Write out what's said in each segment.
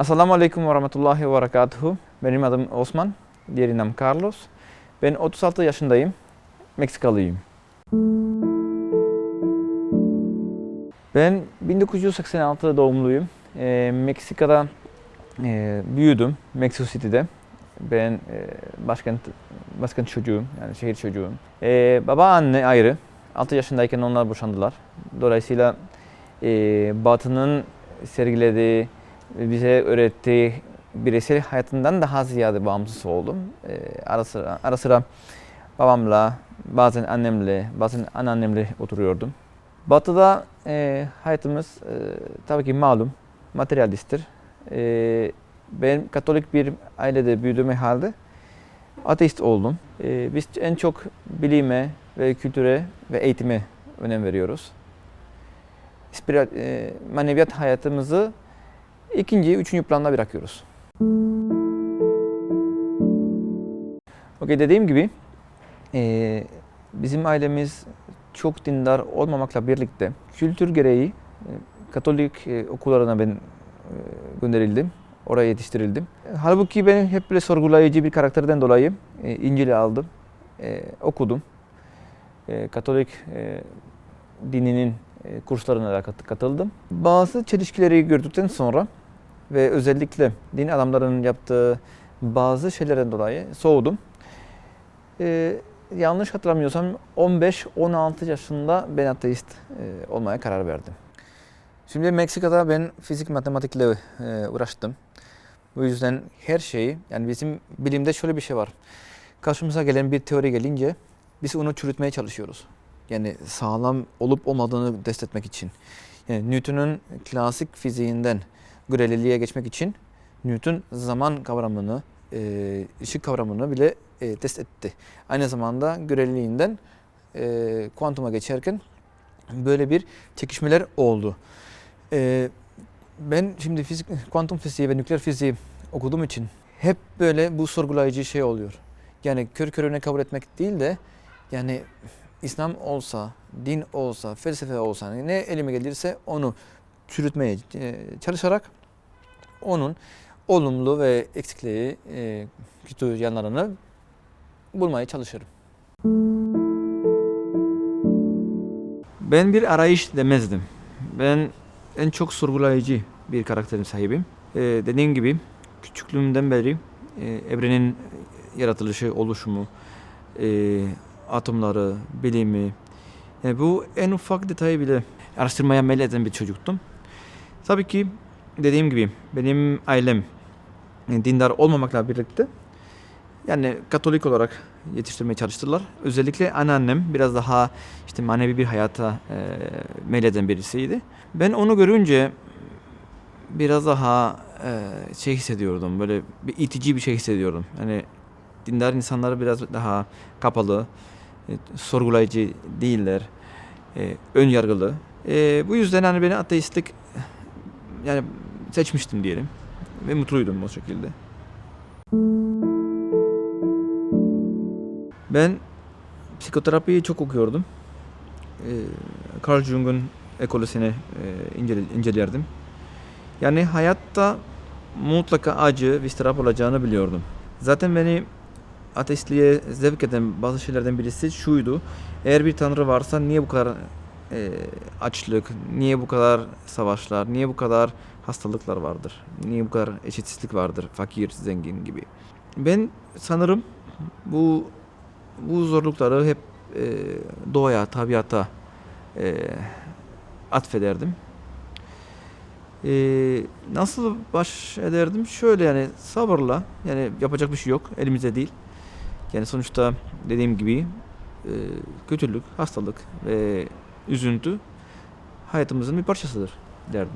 Assalamu alaikum ve rahmetullahi ve berekatuhu. Benim adım Osman, diğer adım Carlos. Ben 36 yaşındayım, Meksikalıyım. Ben 1986 doğumluyum. Meksika'da büyüdüm, Mexico City'de. Ben başkent çocuğum, yani şehir çocuğum. Baba anne ayrı. 6 yaşındayken onlar boşandılar. Dolayısıyla Batı'nın sergilediği, bize öğrettiği bireysel hayatından daha ziyade bağımsız oldum. Ara sıra babamla, bazen annemle, bazen anneannemle oturuyordum. Batı'da hayatımız tabii ki malum, materyalisttir. Ben Katolik bir ailede büyüdüğüm halde ateist oldum. Biz en çok bilime ve kültüre ve eğitime önem veriyoruz. Maneviyat hayatımızı ikinci, üçüncü planda bırakıyoruz. Dediğim gibi bizim ailemiz çok dindar olmamakla birlikte kültür gereği Katolik okullarına ben gönderildim. Oraya yetiştirildim. Halbuki ben hep böyle sorgulayıcı bir karakterden dolayı İncil'i aldım, okudum. Katolik dininin kurslarına da katıldım. Bazı çelişkileri gördükten sonra ve özellikle din adamlarının yaptığı bazı şeylerden dolayı soğudum. Yanlış hatırlamıyorsam 15-16 yaşında ben ateist olmaya karar verdim. Şimdi Meksika'da ben fizik matematikle uğraştım. Bu yüzden her şeyi, yani bizim bilimde şöyle bir şey var. Karşımıza gelen bir teori gelince biz onu çürütmeye çalışıyoruz. Yani sağlam olup olmadığını test etmek için. Yani Newton'un klasik fiziğinden göreliliğe geçmek için Newton zaman kavramını, ışık kavramını bile test etti. Aynı zamanda göreliliğinden kuantuma geçerken böyle bir çekişmeler oldu. Ben şimdi kuantum fiziği ve nükleer fiziği okuduğum için hep böyle bu sorgulayıcı şey oluyor. Yani kör körüne kabul etmek değil de yani İslam olsa, din olsa, felsefe olsa ne elime gelirse onu çürütmeye çalışarak onun olumlu ve eksikliği, kötü yanlarını bulmaya çalışırım. Ben bir arayış demezdim. Ben en çok sorgulayıcı bir karakterin sahibiyim. Dediğim gibi küçüklüğümden beri evrenin yaratılışı, oluşumu, atomları, bilimi, bu en ufak detayı bile araştırmaya meyleden bir çocuktum. Tabii ki dediğim gibi benim ailem dindar olmamakla birlikte yani Katolik olarak yetiştirmeye çalıştılar. Özellikle anneannem biraz daha işte manevi bir hayata meyleden birisiydi. Ben onu görünce biraz daha şey hissediyordum, böyle bir itici bir şey hissediyordum. Yani dindar insanlar biraz daha kapalı, sorgulayıcı değiller, ön yargılı. Bu yüzden hani beni ateistlik yani seçmiştim diyelim ve mutluydum o şekilde. Ben psikoterapiyi çok okuyordum. Carl Jung'un ekolojisini incelerdim. Yani hayatta mutlaka acı ve ıstırap olacağını biliyordum. Zaten beni ateistliğe zevk eden bazı şeylerden birisi şuydu. Eğer bir tanrı varsa niye bu kadar açlık, niye bu kadar savaşlar, niye bu kadar hastalıklar vardır, niye bu kadar eşitsizlik vardır, fakir, zengin gibi. Ben sanırım bu zorlukları hep doğaya, tabiata atfederdim. Nasıl baş ederdim? Şöyle yani sabırla, yani yapacak bir şey yok, elimizde değil. Yani sonuçta dediğim gibi kötülük, hastalık ve üzüntü hayatımızın bir parçasıdır derdim.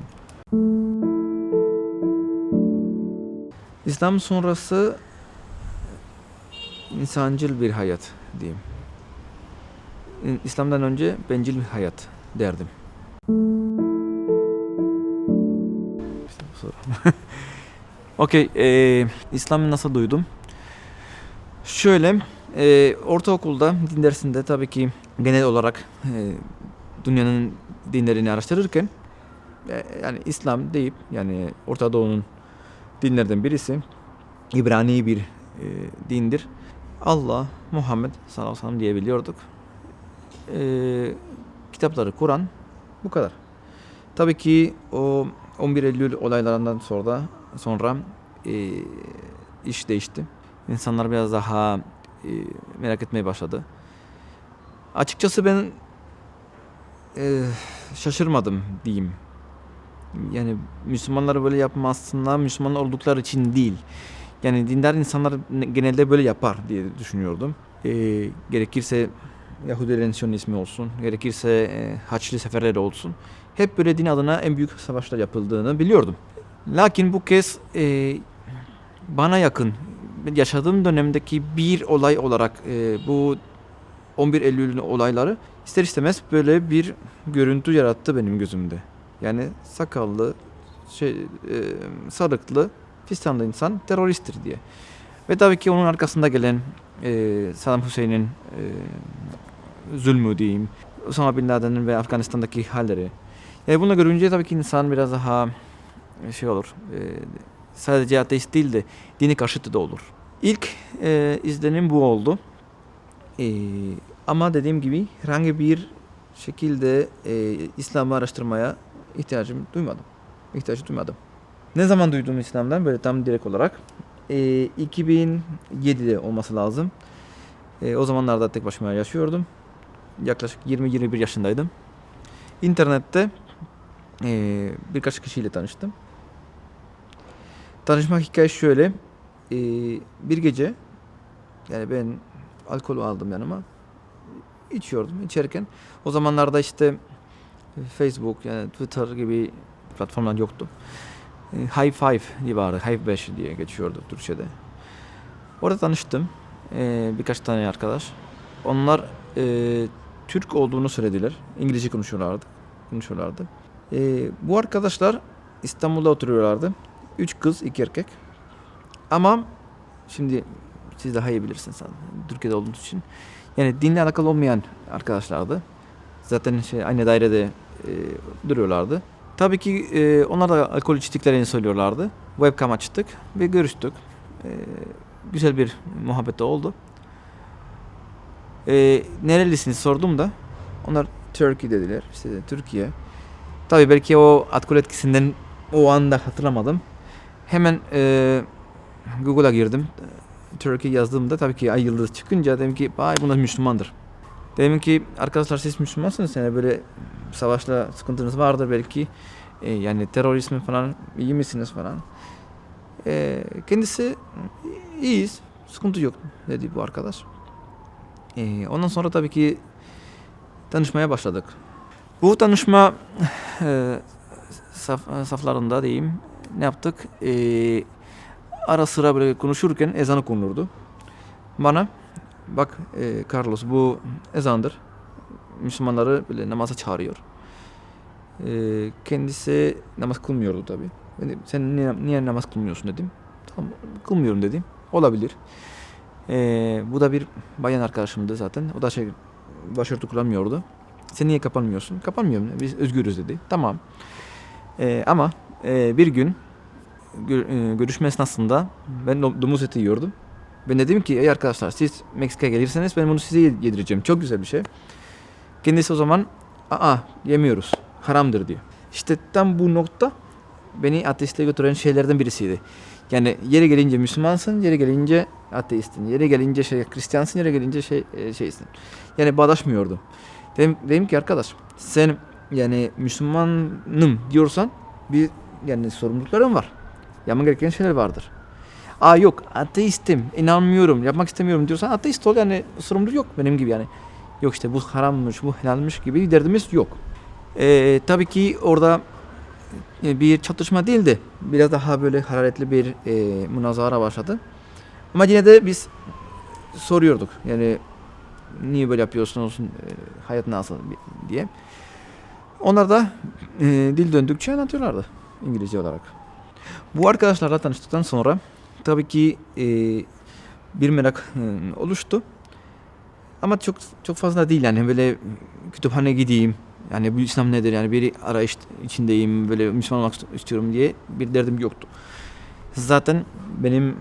İslam sonrası insancıl bir hayat diyeyim. İslam'dan önce bencil bir hayat derdim. İşte bu soru. İslam'ı nasıl duydum? Şöyle, ortaokulda din dersinde tabii ki genel olarak dünyanın dinlerini araştırırken yani İslam deyip yani Orta Doğu'nun dinlerden birisi. İbrani bir dindir. Allah, Muhammed sallallahu aleyhi ve sellem diyebiliyorduk. Kitapları Kur'an, bu kadar. Tabii ki o 11 Eylül olaylarından sonra iş değişti. İnsanlar biraz daha merak etmeye başladı. Açıkçası ben şaşırmadım diyeyim. Yani Müslümanlar böyle yapmasınlar, Müslüman oldukları için değil. Yani dindar insanlar genelde böyle yapar diye düşünüyordum. Gerekirse Yahudilerin Siyonizmi olsun, gerekirse Haçlı seferleri olsun. Hep böyle din adına en büyük savaşlar yapıldığını biliyordum. Lakin bu kez bana yakın, yaşadığım dönemdeki bir olay olarak bu 11 Eylül olayları ister istemez böyle bir görüntü yarattı benim gözümde. Yani sakallı, sarıklı, fistanlı insan teröristtir diye. Ve tabii ki onun arkasında gelen Saddam Hüseyin'in zulmü diyeyim, Osama Bin Laden'in ve Afganistan'daki halleri. Yani bunu görünce tabii ki insan biraz daha olur. Sadece ateist değil de dini karşıtı da olur. İlk izlenim bu oldu. Ama dediğim gibi herhangi bir şekilde İslam'ı araştırmaya ihtiyacı duymadım. Ne zaman duydum İslam'dan böyle tam direkt olarak? 2007'de olması lazım. O zamanlarda tek başıma yaşıyordum. Yaklaşık 20-21 yaşındaydım. İnternette birkaç kişiyle tanıştım. Tanışma hikayesi şöyle. Bir gece yani ben alkol aldım yanıma. İçiyordum. İçerken o zamanlarda işte Facebook yani Twitter gibi platformlar yoktu. High Five diye vardı. High 5 diye geçiyordu Türkçe'de. Orada tanıştım. Birkaç tane arkadaş. Onlar Türk olduğunu söylediler. İngilizce konuşuyorlardı. Bu arkadaşlar İstanbul'da oturuyorlardı. 3 kız, 2 erkek. Ama şimdi siz daha iyi bilirsiniz Türkiye'de olduğunuz için. Yani dinle alakalı olmayan arkadaşlardı. Zaten aynı dairede duruyorlardı. Tabii ki onlar da alkol içtiklerini söylüyorlardı. Webcam açtık ve görüştük. Güzel bir muhabbet de oldu. Nerelisiniz sordum da onlar Turkey dediler. İşte Türkiye. Tabii belki o alkol etkisinden o anda hatırlamadım. Hemen Google'a girdim. Turkey yazdığımda tabii ki ay yıldız çıkınca dedim ki ay bunlar Müslümandır. Dedim ki arkadaşlar siz Müslümansınız yani böyle savaşla sıkıntınız vardır belki. Yani terörizmi falan iyi misiniz falan. Kendisi iyiyiz. Sıkıntı yok dedi bu arkadaş. Ondan sonra tabii ki tanışmaya başladık. Bu tanışma saflarında diyeyim ne yaptık? Ara sıra böyle konuşurken ezanı konulurdu. Bana bak Carlos bu ezandır. Müslümanları böyle namaza çağırıyor. Kendisi namaz kılmıyordu tabii. Sen niye namaz kılmıyorsun dedim. Tamam kılmıyorum dedim. Olabilir. Bu da bir bayan arkadaşımdı zaten. O da başörtü kullanmıyordu. Sen niye kapanmıyorsun? Kapanmıyorum. Biz özgürüz dedi. Tamam. Ama bir gün görüşme esnasında ben domuz eti yiyordum. Ben dedim ki ey arkadaşlar siz Meksika'ya gelirseniz ben bunu size yedireceğim. Çok güzel bir şey. Kendisi o zaman yemiyoruz. Haramdır diyor. İşte tam bu nokta beni ateistliğe götüren şeylerden birisiydi. Yani yere gelince Müslümansın, yere gelince ateistsin. Yere gelince Hristiyansın, yere gelince şeysin. Yani bağdaşmıyordu. Dedim ki arkadaş sen yani Müslümanım diyorsan bir yani sorumlulukların var. Yapman gereken şeyler vardır. Yok ateistim, inanmıyorum, yapmak istemiyorum diyorsan ateist ol yani sorumluluk yok benim gibi yani. Yok işte bu harammış, bu helalmiş gibi bir derdimiz yok. Tabii ki orada bir çatışma değildi. Biraz daha böyle hararetli bir münazara başladı. Ama yine de biz soruyorduk. Yani niye böyle yapıyorsunuz, hayat nasıl diye. Onlar da dil döndükçe anlatıyorlardı İngilizce olarak. Bu arkadaşlarla tanıştıktan sonra tabii ki bir merak oluştu. Ama çok fazla değil yani böyle kütüphaneye gideyim. Yani bu İslam nedir yani bir arayış içindeyim böyle Müslüman olmak istiyorum diye bir derdim yoktu. Zaten benim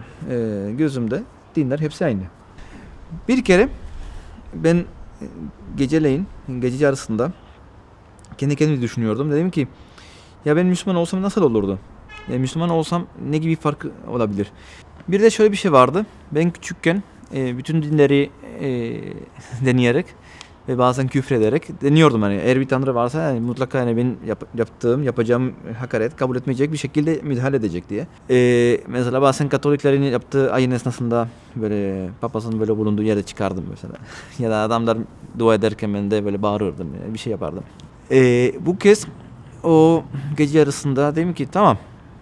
gözümde dinler hepsi aynı. Bir kere ben geceleyin, gece yarısında kendi kendime düşünüyordum. Dedim ki ya ben Müslüman olsam nasıl olurdu? Ya Müslüman olsam ne gibi fark olabilir? Bir de şöyle bir şey vardı. Ben küçükken bütün dinleri deneyerek ve bazen küfrederek deniyordum, hani eğer bir tanrı varsa yani mutlaka yani benim yapacağım hakaret kabul etmeyecek bir şekilde müdahale edecek diye. Mesela bazen Katoliklerin yaptığı ayın esnasında böyle papazın böyle bulunduğu yere çıkardım mesela. Ya da adamlar dua ederken ben de böyle bağırırdım, yani bir şey yapardım. Bu kez o gece yarısında dedim ki tamam,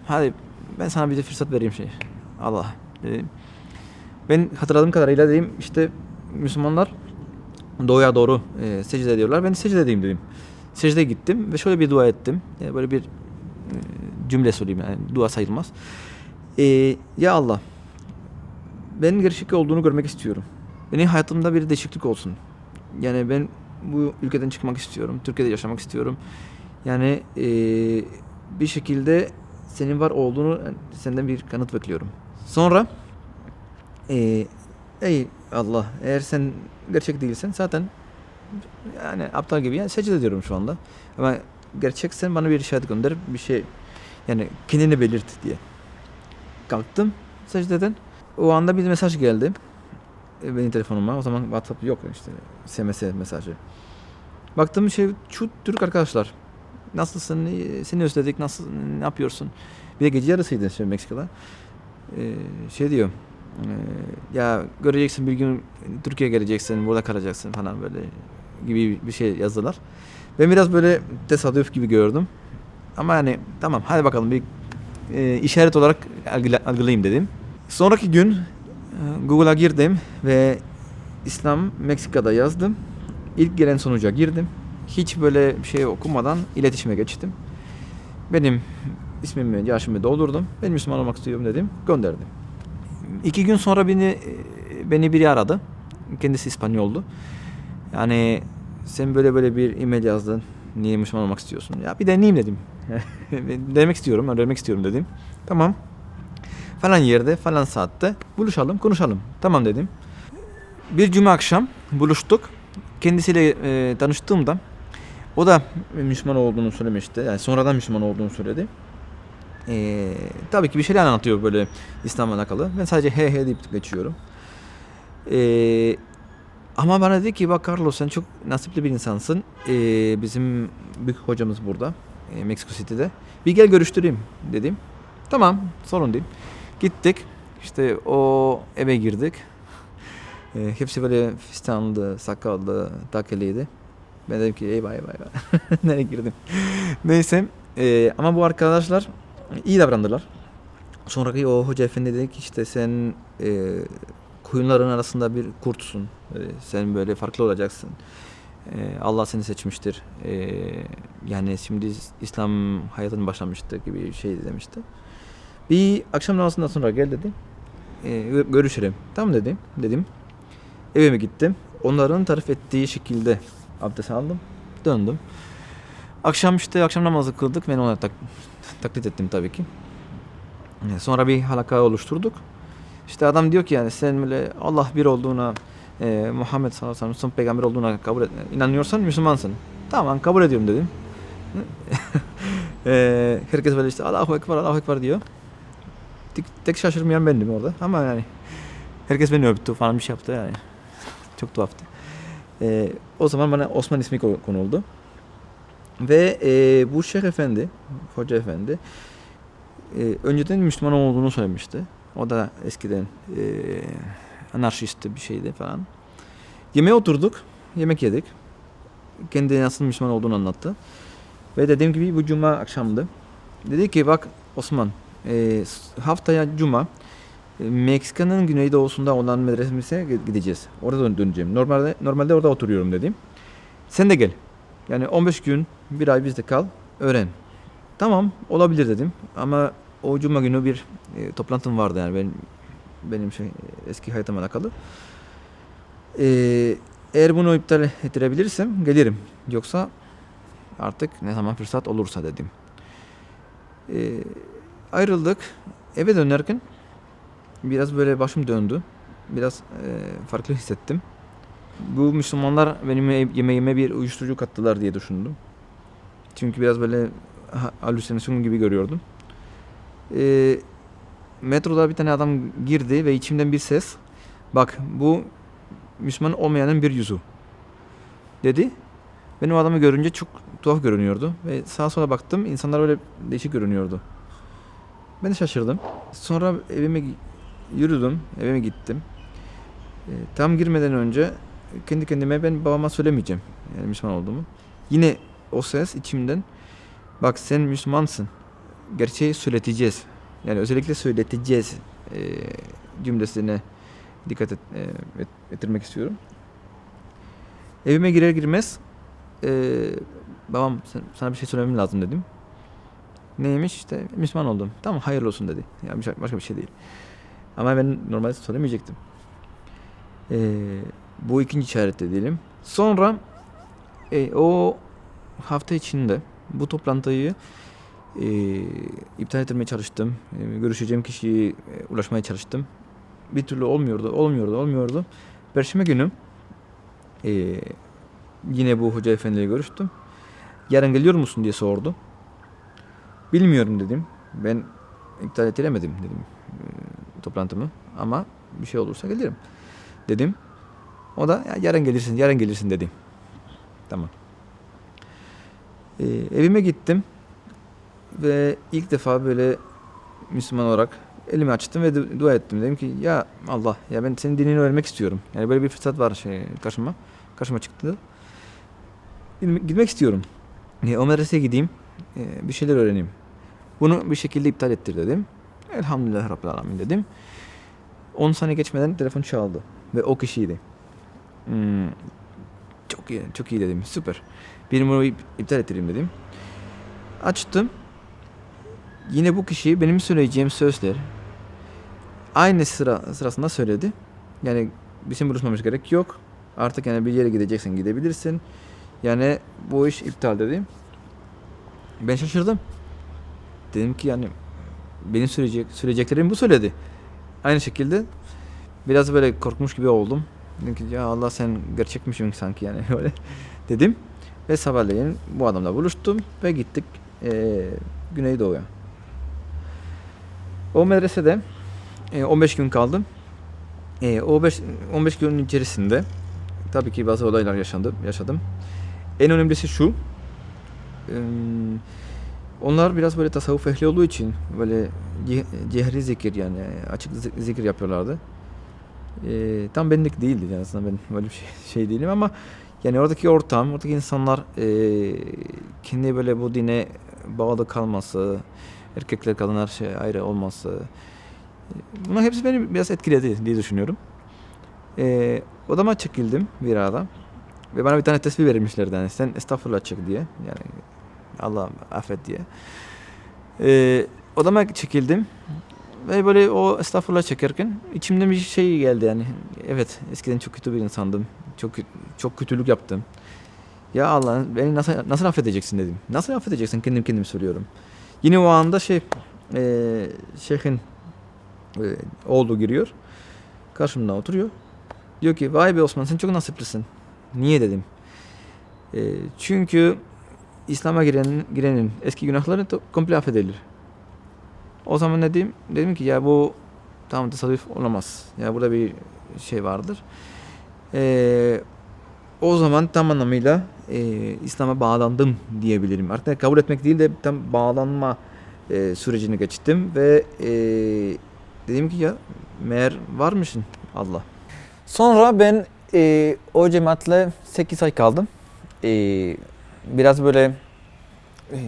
hadi ben sana bir de fırsat vereyim şey. Allah dedim. Ben hatırladığım kadarıyla dedim işte Müslümanlar doğuya doğru secde ediyorlar. Ben de secde edeyim dedim. Secdeye gittim ve şöyle bir dua ettim. Yani böyle bir cümle söyleyeyim, yani dua sayılmaz. Ya Allah, ben gerçek olduğunu görmek istiyorum. Benim hayatımda bir değişiklik olsun. Yani ben bu ülkeden çıkmak istiyorum. Türkiye'de yaşamak istiyorum. Yani bir şekilde senin var olduğunu, senden bir kanıt bekliyorum. Sonra ey Allah, eğer sen gerçek değilsen zaten yani aptal gibi yani secde ediyorum şu anda. Ama gerçeksen bana bir işaret gönder, bir şey, yani kendini belirt diye. Kalktım secdeden. O anda bir mesaj geldi benim telefonuma. O zaman WhatsApp yok, işte SMS mesajı. Baktım şu Türk arkadaşlar. Nasılsın? Seni özledik. Nasıl, ne yapıyorsun? Bir de gece yarısıydı Meksika'da. Diyor. Ya göreceksin bir gün Türkiye'ye geleceksin, burada kalacaksın falan böyle gibi bir şey yazdılar. Ben biraz böyle tesadüf gibi gördüm. Ama yani tamam, hadi bakalım bir işaret olarak algılayayım dedim. Sonraki gün Google'a girdim ve İslam Meksika'da yazdım. İlk gelen sonuca girdim. Hiç böyle bir şey okumadan iletişime geçtim. Benim ismimi, yaşımı doldurdum. Ben Müslüman olmak istiyorum dedim. Gönderdim. 2 gün sonra beni biri aradı. Kendisi İspanyoldu. Yani sen böyle bir e-mail yazdın. Niye Müslüman olmak istiyorsun? Ya bir deneyeyim dedim. Demek istiyorum, öğrenmek istiyorum dedim. Tamam. Falan yerde, falan saatte buluşalım, konuşalım. Tamam dedim. Bir cuma akşam buluştuk. Kendisiyle tanıştığımda o da Müslüman olduğunu söylemişti. Yani sonradan Müslüman olduğunu söyledi. Tabii ki bir şeyler anlatıyor böyle İslam'la alakalı. Ben sadece he deyip geçiyorum. Ama bana dedi ki bak Carlos, sen çok nasipli bir insansın. Bizim büyük hocamız burada. Mexico City'de. Bir gel görüştüreyim dedim. Tamam, sorun değil. Gittik. İşte o eve girdik. Hepsi böyle fistanlı, sakallı, takeliydi. Ben dedim ki eyvah. Nereye girdim? Neyse. Ama bu arkadaşlar iyi davrandılar. Sonraki o hoca efendi dedi ki işte sen koyunların arasında bir kurtsun. Sen böyle farklı olacaksın. Allah seni seçmiştir. Yani şimdi İslam hayatın başlamıştı gibi bir şey demişti. Bir akşam namazından sonra gel dedi. Görüşelim. Tamam dedim. Evime gittim. Onların tarif ettiği şekilde abdest aldım. Döndüm. Akşam namazı kıldık. Ben ona taklit ettim tabii ki. Sonra bir halaka oluşturduk. İşte adam diyor ki yani sen böyle Allah bir olduğuna, Muhammed sallallahu aleyhi ve sellem son peygamber olduğuna inanıyorsan Müslümansın. Tamam, kabul ediyorum dedim. Herkes böyle işte Allahu Ekber diyor. Tek şaşırmayan bendim orada. Ama yani herkes beni öptü falan, bir şey yaptı yani. Çok tuhaftı. O zaman bana Osman ismi konuldu. Ve bu Şeyh Efendi, Hoca Efendi önceden Müslüman olduğunu söylemişti. O da eskiden anarşist bir şeydi falan. Yemeğe oturduk, yemek yedik. Kendi nasıl Müslüman olduğunu anlattı. Ve dediğim gibi bu cuma akşamdı. Dedi ki bak Osman, haftaya cuma Meksika'nın güneydoğusunda olan medresemize gideceğiz. Orada döneceğim. Normalde orada oturuyorum dedim. Sen de gel. Yani 15 gün, bir ay bizde kal, öğren. Tamam, olabilir dedim. Ama o cuma günü bir toplantım vardı, yani benim eski hayatıma alakalı. Eğer bunu iptal ettirebilirsem gelirim. Yoksa artık ne zaman fırsat olursa dedim. Ayrıldık. eve dönerken biraz böyle başım döndü. Biraz farklı hissettim. Bu Müslümanlar benim yemeğime bir uyuşturucu kattılar diye düşündüm. Çünkü biraz böyle halüsinasyon gibi görüyordum. E, Metroda bir tane adam girdi ve içimden bir ses, bak bu Müslüman olmayanın bir yüzü dedi. Ben o adamı görünce çok tuhaf görünüyordu ve sağa sola baktım, insanlar böyle değişik görünüyordu. Ben de şaşırdım. Sonra yürüdüm, evime gittim. Tam girmeden önce kendi kendime, ben babama söylemeyeceğim yani Müslüman olduğumu. Yine o ses içimden, bak sen Müslümansın, gerçeği söyleteceğiz. Yani özellikle söyleteceğiz cümlesine dikkat ettirmek istiyorum. Evime girer girmez babam, sana bir şey söylemem lazım dedim. Neymiş, işte Müslüman oldum. Tamam, hayırlı olsun dedi. Ya başka bir şey değil. Ama ben normalde söylemeyecektim. Bu ikinci işaret diyelim. Sonra o hafta içinde bu toplantıyı iptal etmeye çalıştım. Görüşeceğim kişiye ulaşmaya çalıştım. Bir türlü olmuyordu. Perşembe günü yine bu hoca efendiyle görüştüm. Yarın geliyor musun diye sordu. Bilmiyorum dedim. Ben iptal ettiremedim dedim toplantımı. Ama bir şey olursa gelirim dedim. O da ya, yarın gelirsin dedi. Tamam. Evime gittim ve ilk defa böyle Müslüman olarak elimi açtım ve dua ettim. Dedim ki ya Allah, ya ben senin dinini öğrenmek istiyorum. Yani böyle bir fırsat var karşıma çıktı. Gitmek istiyorum. O medreseye gideyim, bir şeyler öğreneyim. Bunu bir şekilde iptal ettir dedim. Elhamdülillah Rabbil Alemin dedim. 10 saniye geçmeden telefon çaldı ve o kişiydi. Çok iyi dedim, süper. Benim bunu iptal ettireyim dedim. Açtım. Yine bu kişi benim söyleyeceğim sözler aynı sırasında söyledi. Yani bizim buluşmamız gerek yok. Artık yani bir yere gideceksen gidebilirsin. Yani bu iş iptal dedim. Ben şaşırdım. Dedim ki yani benim söyleyeceklerim bu söyledi. Aynı şekilde biraz böyle korkmuş gibi oldum. Dedim ki ya Allah, sen gerçekmişsin sanki yani öyle dedim. Ve sabahleyin bu adamla buluştum ve gittik Güneydoğu'ya. O medresede 15 gün kaldım. 15 günün içerisinde tabii ki bazı olaylar yaşadım. En önemlisi şu. Onlar biraz böyle tasavvuf ehli olduğu için böyle cehri zikir, yani açık zikir yapıyorlardı. Tam benlik değildi yani, aslında ben böyle bir şey değilim ama yani oradaki ortam, oradaki insanlar kendi böyle bu dine bağlı kalması, erkekler kadınlar ayrı olması, bunlar hepsi beni biraz etkiledi diye düşünüyorum. Odama çekildim bir arada ve bana bir tane tesbih verilmişlerdi, yani sen estağfurullah çek diye, yani Allah affet diye. Odama çekildim ve böyle o estağfurullah çekerken içimden bir şey geldi yani. Evet, eskiden çok kötü bir insandım. Çok kötülük yaptım. Ya Allah, beni nasıl affedeceksin dedim. Nasıl affedeceksin, kendimi söylüyorum. Yine o anda şeyhin oğlu giriyor. Karşımda oturuyor. Diyor ki vay be Osman, sen çok nasiplisin. Niye dedim. Çünkü İslam'a girenin eski günahları komple affedilir. O zaman dedim ki ya bu tam tesadüf olamaz. Ya burada bir şey vardır. O zaman tam anlamıyla İslam'a bağlandım diyebilirim. Artık kabul etmek değil de tam bağlanma sürecini geçtim ve dedim ki ya meğer varmışsın Allah. Sonra ben o cemaatle 8 ay kaldım. Biraz böyle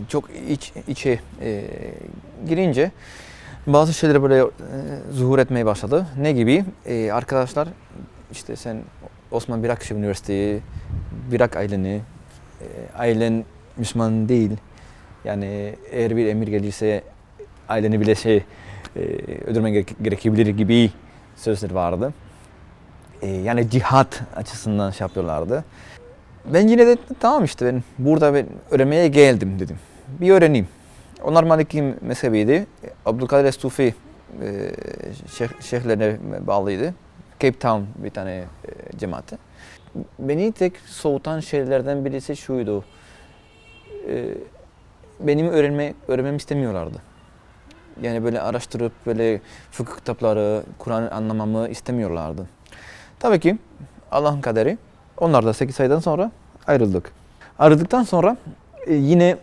çok içe girince bazı şeyler böyle zuhur etmeye başladı. Ne gibi? Arkadaşlar işte sen Osman bırak şu üniversiteyi, bırak aileni, ailen Müslüman değil. Yani eğer bir emir gelirse aileni bile öldürmen gerekebilir gibi sözler vardı. Yani cihat açısından şey yapıyorlardı. Ben yine de tamam işte ben burada öğrenmeye geldim dedim. Bir öğreneyim. Onlar Maliki mezhebiydi. Abdülkadir Es-Sufi şeyhlerine bağlıydı. Cape Town bir tane cemaati. Beni tek soğutan şeylerden birisi şuydu. Benim öğrenmemi istemiyorlardı. Yani böyle araştırıp böyle fıkıh kitapları, Kur'an'ı anlamamı istemiyorlardı. Tabii ki Allah'ın kaderi. Onlar da 8 aydan sonra ayrıldık. Ayrıldıktan sonra yine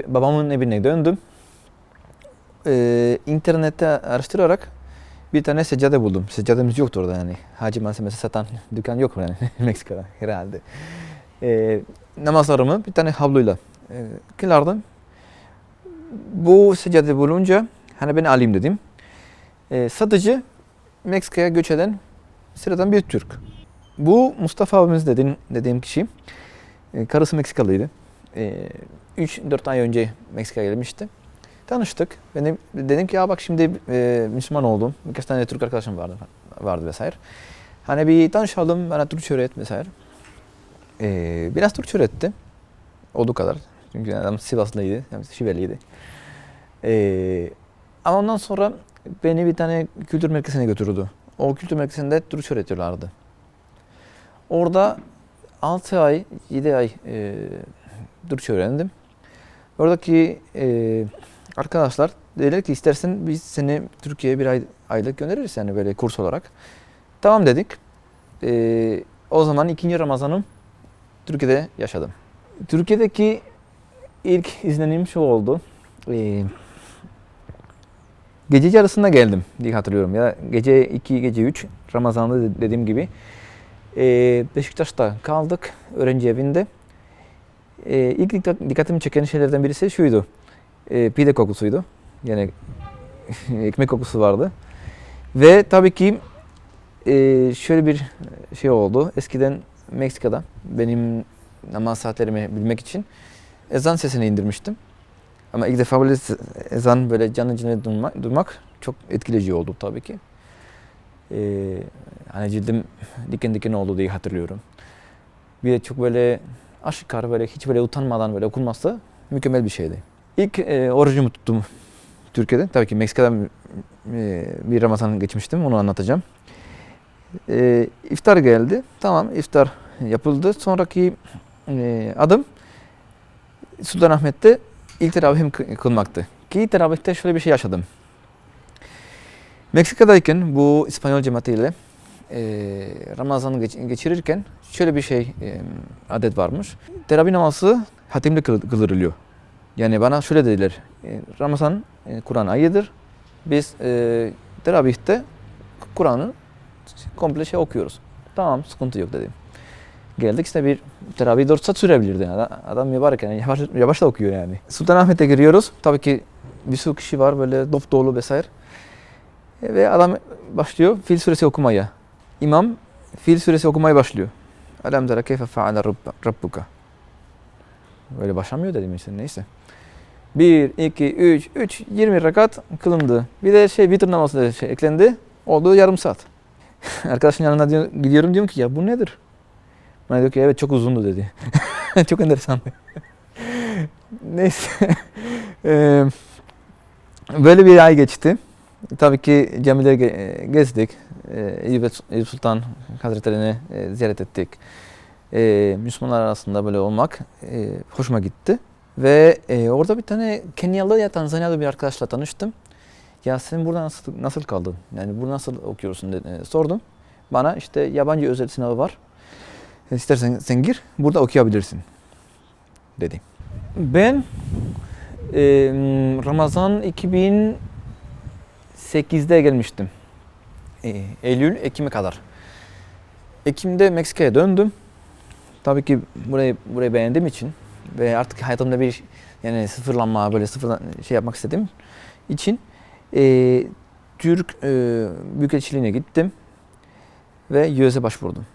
babamın evine döndüm. İnternette araştırarak bir tane seccade buldum. Seccademiz yoktu orada yani. Hacı malzemesi satan dükkan yok yani Meksika'da herhalde. Namazlarımı bir tane havluyla kılardım. Bu seccade bulunca hani ben alayım dedim. Satıcı Meksika'ya göç eden sıradan bir Türk. Bu Mustafa abimiz dediğim kişi. Karısı Meksikalıydı. 3-4 ay önce Meksika'ya gelmişti. Tanıştık. Ben dedim ki ya bak şimdi Müslüman oldum. Birkaç tane Türk arkadaşım vardı vesaire. Hani bir tanışalım, bana Türkçe öğret vesaire. Biraz Türkçe öğretti. Olduğu kadar. Çünkü adam Sivaslıydı, yani Şiveliydi. Ama ondan sonra beni bir tane kültür merkezine götürdü. O kültür merkezinde Türkçe öğretiyorlardı. Orada 6 ay, 7 ay Türkçe öğrendim. Oradaki arkadaşlar dediler ki istersen biz seni Türkiye'ye bir aylık göndeririz yani böyle kurs olarak. Tamam dedik. O zaman ikinci Ramazan'ım Türkiye'de yaşadım. Türkiye'deki ilk izlenim şu oldu. Gece yarısında geldim diye hatırlıyorum ya. Gece 2, gece 3 Ramazan'da dediğim gibi. Beşiktaş'ta kaldık öğrenci evinde. İlk dikkatimi çeken şeylerden birisi şuydu. Pide kokusuydu. Yani ekmek kokusu vardı. Ve tabii ki şöyle bir şey oldu. Eskiden Meksika'da benim namaz saatlerimi bilmek için ezan sesini indirmiştim. Ama ilk defa böyle ezan böyle canlı canlı duymak çok etkileyici oldu tabii ki. Hani cildim diken diken oldu diye hatırlıyorum. Bir de çok böyle aşikar böyle hiç böyle utanmadan böyle okunması mükemmel bir şeydi. İlk orucumu tuttum Türkiye'de. Tabii ki Meksika'da bir Ramazan geçmiştim. Onu anlatacağım. İftar geldi. Tamam iftar yapıldı. Sonraki adım Sultanahmet'te ilk teravihim kılmaktı. Ki teravihte şöyle bir şey yaşadım. Meksika'dayken bu İspanyol cemaatiyle Ramazan'ı geçirirken şöyle bir şey adet varmış. Teravih namazı hatimle kıldırılıyor. Yani bana şöyle dediler. Ramazan Kur'an ayıdır. Biz teravihte Kur'an'ı komple şey okuyoruz. Tamam sıkıntı yok dedim. Geldik işte bir teravih 4 saat sürebilirdi. Adam mübarek yani yavaş da okuyor yani. Sultanahmet'e giriyoruz. Tabii ki bir sürü kişi var böyle dop dolu vesaire. Ve adam başlıyor Fil suresi okumaya. İmam Fil suresi okumaya başlıyor. Alam tera keyfe feale rabbuka. Böyle başlamıyor dedim işte neyse. 1, 2, 3, 20 rekat kılındı. Bir de vitir namazı da eklendi. Oldu yarım saat. Arkadaşın yanına gidiyorum diyorum ki ya bu nedir? Bana diyor ki evet çok uzundu dedi. Çok enteresan. Neyse. Böyle bir ay geçti. Tabii ki camileri gezdik. Eyüp Sultan Hazretleri'ni ziyaret ettik. Müslümanlar arasında böyle olmak hoşuma gitti. Ve orada bir tane Kenyalı ya Tanzanyalı bir arkadaşla tanıştım. Ya sen burada nasıl kaldın? Yani burada nasıl okuyorsun dedi, sordum. Bana işte yabancı özel sınavı var. İstersen sen gir, burada okuyabilirsin dedi. Ben Ramazan 2008'de gelmiştim. Eylül, Ekim'e kadar. Ekim'de Meksika'ya döndüm. Tabii ki burayı beğendiğim için ve artık hayatımda bir yani sıfırlanma böyle sıfırdan şey yapmak istediğim için Türk Büyükelçiliğine gittim ve US'e başvurdum.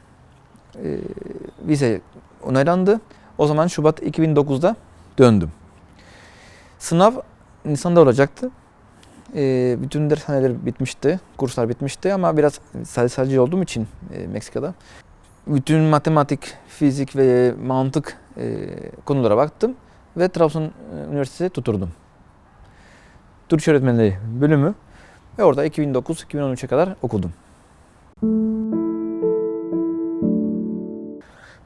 Vize onaylandı. O zaman Şubat 2009'da döndüm. Sınav Nisan'da olacaktı. Bütün dershaneler bitmişti, kurslar bitmişti ama biraz sayısalcı olduğum için Meksika'da bütün matematik, fizik ve mantık konulara baktım ve Trabzon Üniversitesi tuturdum. Türkçe öğretmenliği bölümü Ve orada 2009-2013'e kadar okudum.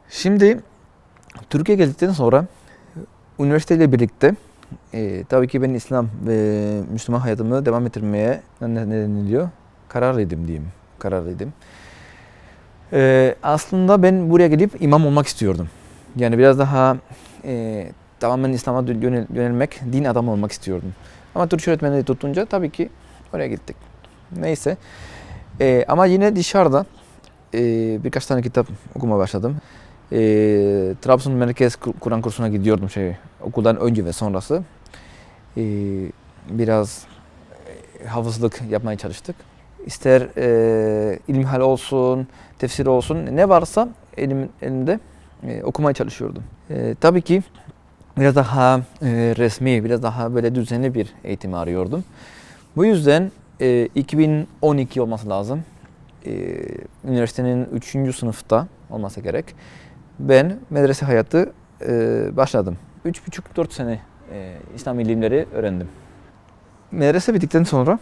Şimdi Türkiye'ye geldikten sonra üniversiteyle birlikte tabii ki ben İslam ve Müslüman hayatımı devam ettirmeye ne deniliyor? Kararlıydım diyeyim. Kararlıydım. Aslında ben buraya gelip imam olmak istiyordum. Yani biraz daha tamamen İslam'a yönelmek, din adamı olmak istiyordum. Ama Türkçe öğretmenliği tutunca tabii ki oraya gittik. Neyse. Ama yine dışarıda birkaç tane kitap okumaya başladım. Trabzon Merkez Kur'an kursuna gidiyordum okuldan önce ve sonrası. Biraz hafızlık yapmaya çalıştık. İster ilmihal olsun, tefsir olsun ne varsa elimde okumaya çalışıyordum. Tabii ki biraz daha resmi, biraz daha böyle düzenli bir eğitim arıyordum. Bu yüzden 2012 olması lazım. Üniversitenin 3. sınıfta olması gerek. Ben medrese hayatı başladım. 3,5-4 sene İslam ilimleri öğrendim. Medrese bittikten sonra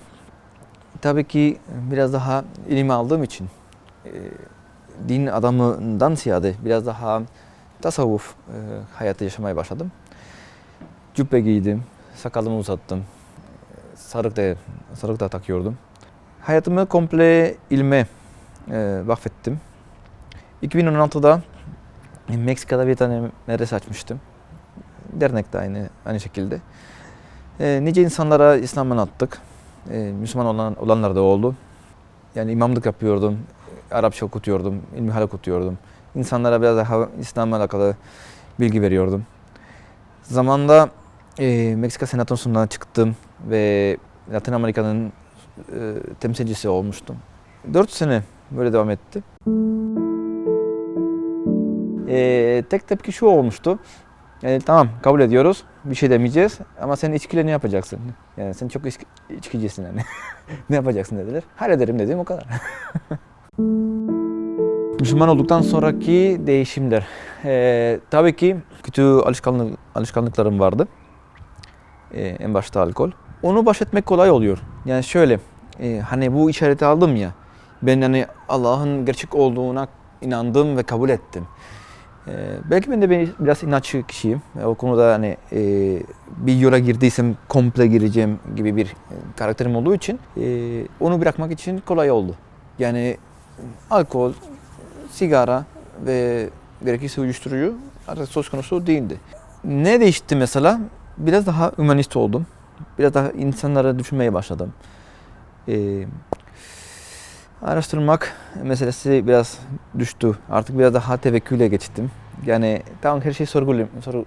tabii ki biraz daha ilim aldığım için din adamından ziyade biraz daha tasavvuf hayatı yaşamaya başladım. Cübbe giydim, sakalımı uzattım, sarık da takıyordum. Hayatımı komple ilme vakfettim. 2016'da Meksika'da bir tane medrese açmıştım. Dernek de aynı şekilde. Nice insanlara İslam'ı anlattık. Müslüman olanlar da oldu. Yani imamlık yapıyordum, Arapça okutuyordum, ilmihal okutuyordum. İnsanlara biraz daha İslam'la alakalı bilgi veriyordum. Zamanında Meksika Senatosu'ndan çıktım ve Latin Amerika'nın temsilcisi olmuştum. 4 sene böyle devam etti. Tek tepki şu olmuştu. Yani tamam kabul ediyoruz, bir şey demeyeceğiz ama sen içkiyle ne yapacaksın? Yani sen çok içkicisin yani. Ne yapacaksın dediler. Hallederim dedim o kadar. Müslüman olduktan sonraki değişimler. Tabii ki kötü alışkanlıklarım vardı. En başta alkol. Onu baş etmek kolay oluyor. Yani şöyle, hani bu işareti aldım ya, ben hani Allah'ın gerçek olduğuna inandım ve kabul ettim. Belki ben de biraz inatçı kişiyim. O konuda hani bir yola girdiysem komple gireceğim gibi bir karakterim olduğu için onu bırakmak için kolay oldu. Yani alkol, sigara ve gerekirse uyuşturucu artık söz konusu değildi. Ne değişti mesela? Biraz daha hümanist oldum. Biraz daha insanlara düşünmeye başladım. Araştırmak meselesi biraz düştü. Artık biraz daha tevekküle geçtim. Yani tamam her şeyi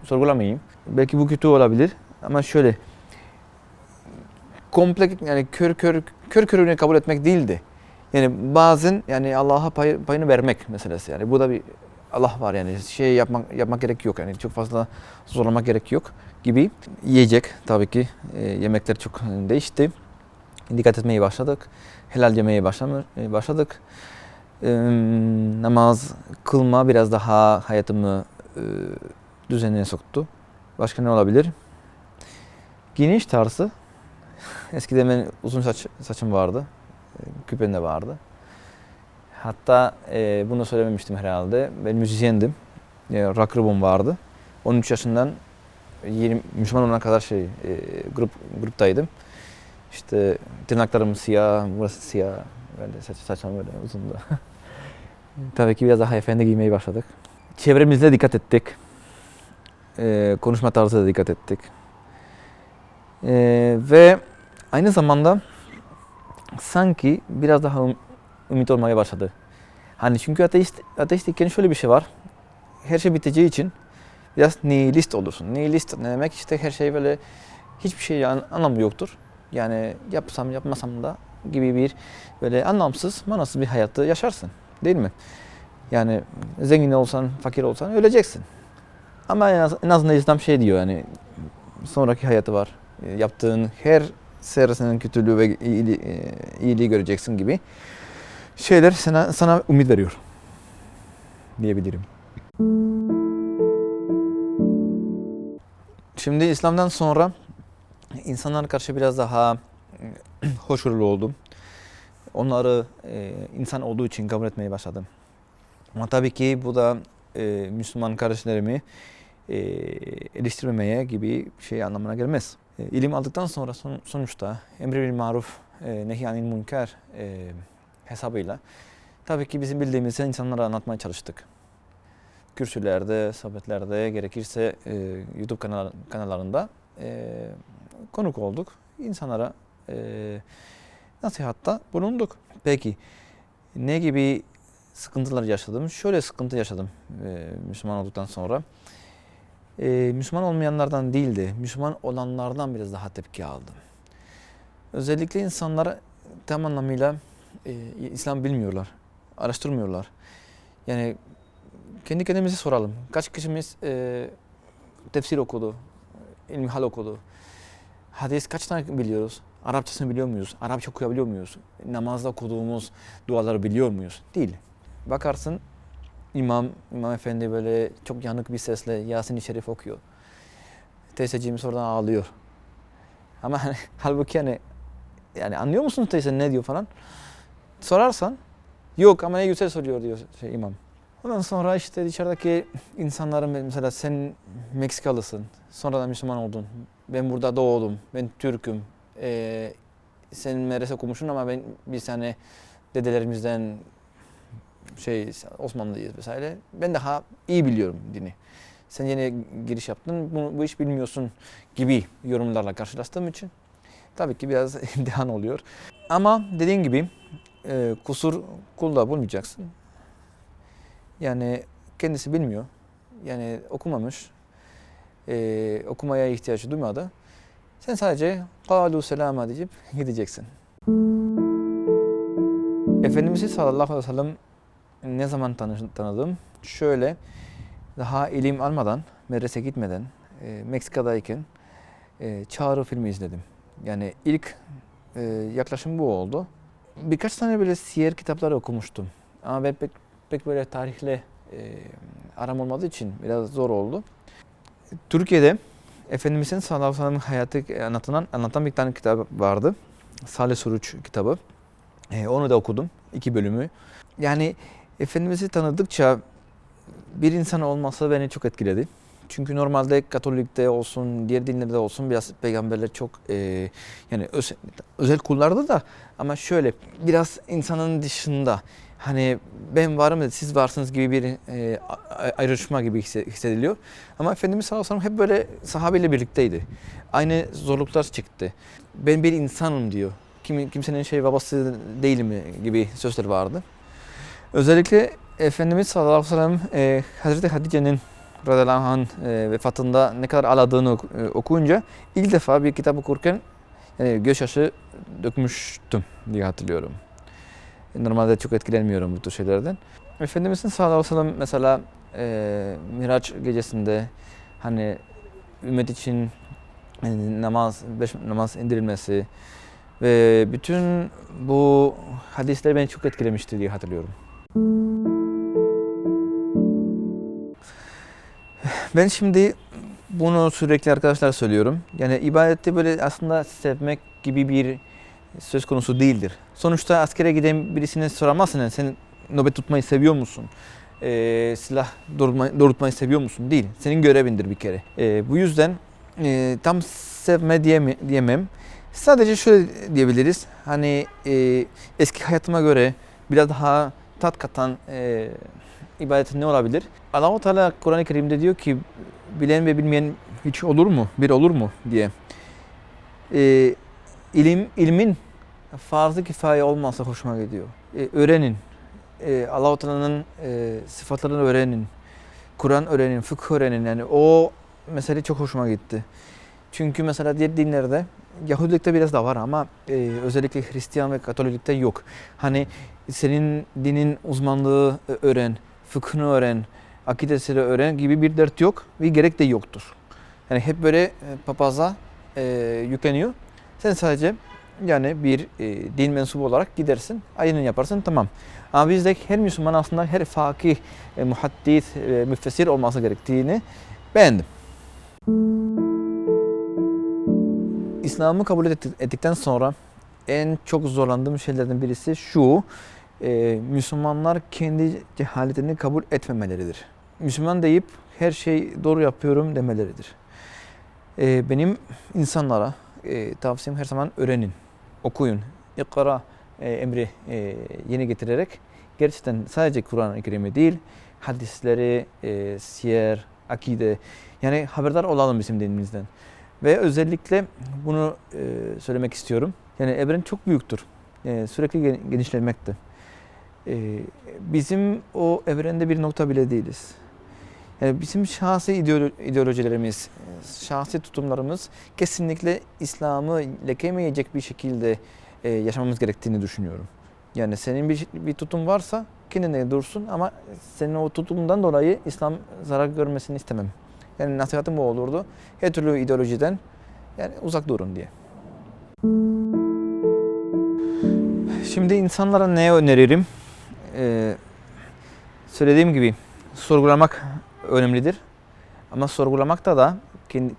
sorgulamayayım. Belki bu kötü olabilir ama şöyle komple yani kör körüne kabul etmek değildi. Yani bazen yani Allah'a payını vermek meselesi. Yani bu da bir Allah var yani yapmak gerek yok yani çok fazla zorlamak gerek yok gibi. Yiyecek tabii ki yemekler çok değişti. Dikkat etmeye başladık. Helal yemeye başladık. Namaz kılma biraz daha hayatımı düzenine soktu. Başka ne olabilir? Giyiniş tarzı. Eskiden benim uzun saçım vardı. Küpem de vardı. Hatta bunu söylememiştim herhalde. Ben müzisyendim. Rock grubum vardı. 13 yaşından 20 Müslüman olana kadar gruptaydım. İşte tırnaklarım siyah, burası siyah. Böyle saçım böyle uzundu. Tabii ki biraz daha efendi giymeyi başladık. Çevremizde dikkat ettik. Konuşma tarzına da dikkat ettik. Ve aynı zamanda sanki biraz daha ümit olmaya başladı. Hani çünkü ateistken şöyle bir şey var. Her şey biteceği için biraz nihilist olursun. Nihilist ne demek? İşte her şey böyle hiçbir şey anlamı yoktur. Yani yapsam yapmasam da gibi bir böyle anlamsız, manasız bir hayatı yaşarsın. Değil mi? Yani zengin olsan, fakir olsan öleceksin. Ama en azından İslam şey diyor yani sonraki hayatı var. Yaptığın her serisinin kötülüğü ve iyiliği göreceksin gibi şeyler sana umut veriyor diyebilirim. Şimdi İslam'dan sonra insanlar karşı biraz daha hoşgörülü oldum. Onları insan olduğu için kabul etmeye başladım. Ama tabii ki bu da Müslüman kardeşlerimi eleştirmemeye gibi şey anlamına gelmez. İlim aldıktan sonra sonuçta emri bil maruf, nehy anil münker hesabıyla tabii ki bizim bildiğimizi insanlara anlatmaya çalıştık. Kürsülerde, sohbetlerde, gerekirse YouTube kanallarında konuk olduk. İnsanlara nasihatta bulunduk. Peki ne gibi sıkıntılar yaşadım? Şöyle sıkıntı yaşadım Müslüman olduktan sonra. Müslüman olmayanlardan değil de Müslüman olanlardan biraz daha tepki aldım. Özellikle insanlar tam anlamıyla İslam bilmiyorlar, araştırmıyorlar. Yani kendi kendimize soralım. Kaç kişimiz tefsir okudu, ilmihal okudu? Hadis kaç tane biliyoruz? Arapçasını biliyor muyuz? Arapça okuyabiliyor muyuz? Namazda okuduğumuz duaları biliyor muyuz? Değil. Bakarsın İmam Efendi böyle çok yanık bir sesle Yasin-i Şerif okuyor. Teyzeciğimiz oradan ağlıyor. Ama halbuki yani anlıyor musunuz teyze ne diyor falan? Sorarsan yok ama ne güzel soruyor diyor imam. Ondan sonra işte dışarıdaki insanların mesela sen Meksikalısın, sonradan Müslüman oldun. Ben burada doğdum, ben Türk'üm. Sen medrese okumuşsun ama biz dedelerimizden Osmanlıyız vesaire. Ben daha iyi biliyorum dini. Sen yeni giriş yaptın, bu iş bilmiyorsun gibi yorumlarla karşılaştığım için tabii ki biraz imtihan oluyor. Ama dediğim gibi kusur kulda bulmayacaksın. Yani kendisi bilmiyor. Yani okumamış. Okumaya ihtiyacı duymadı. Sen sadece "Kalu selama" diyip gideceksin. Efendimiz sallallahu aleyhi ve sellem ne zaman tanıdım? Şöyle, daha ilim almadan, medrese gitmeden, Meksika'dayken Çağrı filmi izledim. Yani ilk yaklaşım bu oldu. Birkaç tane böyle siyer kitapları okumuştum. Ama ben pek böyle tarihle aram olmadığı için biraz zor oldu. Türkiye'de Efendimiz'in sallallahu aleyhi ve sellem hayatı anlatan bir tane kitap vardı. Salih Suruç kitabı. Onu da okudum. 2 bölümü. Yani Efendimiz'i tanıdıkça bir insan olması beni çok etkiledi. Çünkü normalde Katolik'te olsun, diğer dinlerde olsun biraz peygamberler çok yani özel kullardı da ama şöyle biraz insanın dışında hani ben varım da siz varsınız gibi bir ayrışma gibi hissediliyor. Ama Efendimiz sallallahu aleyhi ve sellem hep böyle sahabeyle birlikteydi. Aynı zorluklar çıktı. Ben bir insanım diyor. Kimsenin babası değilim gibi sözler vardı. Özellikle Efendimiz sallallahu aleyhi ve sellem Hazreti Hatice'nin radıyallahu anh vefatında ne kadar ağladığını okuyunca ilk defa bir kitap okurken gözyaşı dökmüştüm diye hatırlıyorum. Normalde çok etkilenmiyorum bu tür şeylerden. Efendimizin sallallahu aleyhi ve sellem mesela Miraç gecesinde hani ümmet için beş namaz indirilmesi ve bütün bu hadisler beni çok etkilemişti diye hatırlıyorum. Ben şimdi bunu sürekli arkadaşlar söylüyorum. Yani ibadette böyle aslında sevmek gibi bir söz konusu değildir. Sonuçta askere giden birisine soramazsın yani sen nöbet tutmayı seviyor musun? Silah doğrultmayı seviyor musun? Değil. Senin görevindir bir kere. Bu yüzden tam sevme diyemem. Sadece şöyle diyebiliriz. Hani eski hayatıma göre biraz daha tat katan ibadet ne olabilir? Allah-u Teala Kur'an-ı Kerim'de diyor ki bilen ve bilmeyen hiç olur mu? Bir olur mu diye. İlmin farz-ı kifaye olmasa hoşuma gidiyor. Öğrenin. Allah-u Teala'nın sıfatlarını öğrenin. Kur'an öğrenin, fıkıh öğrenin. Yani o mesele çok hoşuma gitti. Çünkü mesela diğer dinlerde Yahudilikte biraz da var ama özellikle Hristiyan ve Katoliklikte yok. Hani senin dinin uzmanlığı öğren, fıkhını öğren, akidesini öğren gibi bir dert yok ve gerek de yoktur. Yani hep böyle papaza yükleniyor. Sen sadece yani bir din mensubu olarak gidersin, ayını yaparsın tamam. Ama bizde her Müslüman aslında her fakih, muhaddis, müfessir olması gerektiğini beğendim. İslam'ı kabul ettikten sonra en çok zorlandığım şeylerden birisi şu. Müslümanlar kendi cehaletini kabul etmemeleridir. Müslüman deyip her şeyi doğru yapıyorum demeleridir. Benim insanlara tavsiyem her zaman öğrenin, okuyun. İkra emri yeni getirerek gerçekten sadece Kur'an-ı Kerim'i değil, hadisleri, siyer, akide, yani haberdar olalım bizim dinimizden. Ve özellikle bunu söylemek istiyorum. Yani evren çok büyüktür. Sürekli genişlemekte. Bizim o evrende bir nokta bile değiliz. Yani bizim şahsi ideolojilerimiz, şahsi tutumlarımız kesinlikle İslam'ı lekemeyecek bir şekilde yaşamamız gerektiğini düşünüyorum. Yani senin bir tutum varsa kendine dursun ama senin o tutumundan dolayı İslam zarar görmesini istemem. Yani nasihatim bu olurdu. Her türlü ideolojiden yani uzak durun diye. Şimdi insanlara ne öneririm? Söylediğim gibi sorgulamak önemlidir. Ama sorgulamakta da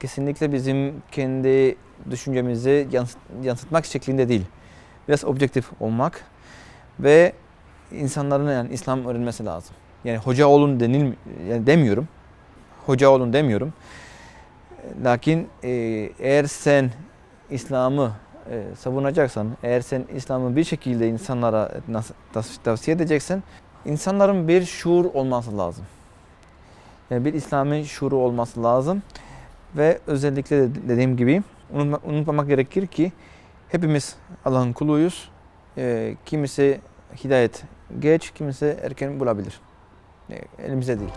kesinlikle bizim kendi düşüncemizi yansıtmak şeklinde değil. Biraz objektif olmak ve insanların yani İslam öğrenmesi lazım. Yani hoca olun yani demiyorum. Hoca olun demiyorum. Lakin eğer sen İslam'ı savunacaksan, eğer sen İslam'ı bir şekilde insanlara tavsiye edeceksen, insanların bir şuur olması lazım. Yani bir İslami şuuru olması lazım. Ve özellikle de dediğim gibi unutmamak gerekir ki hepimiz Allah'ın kuluyuz. Kimisi hidayet geç, kimisi erken bulabilir. Elimizde değil.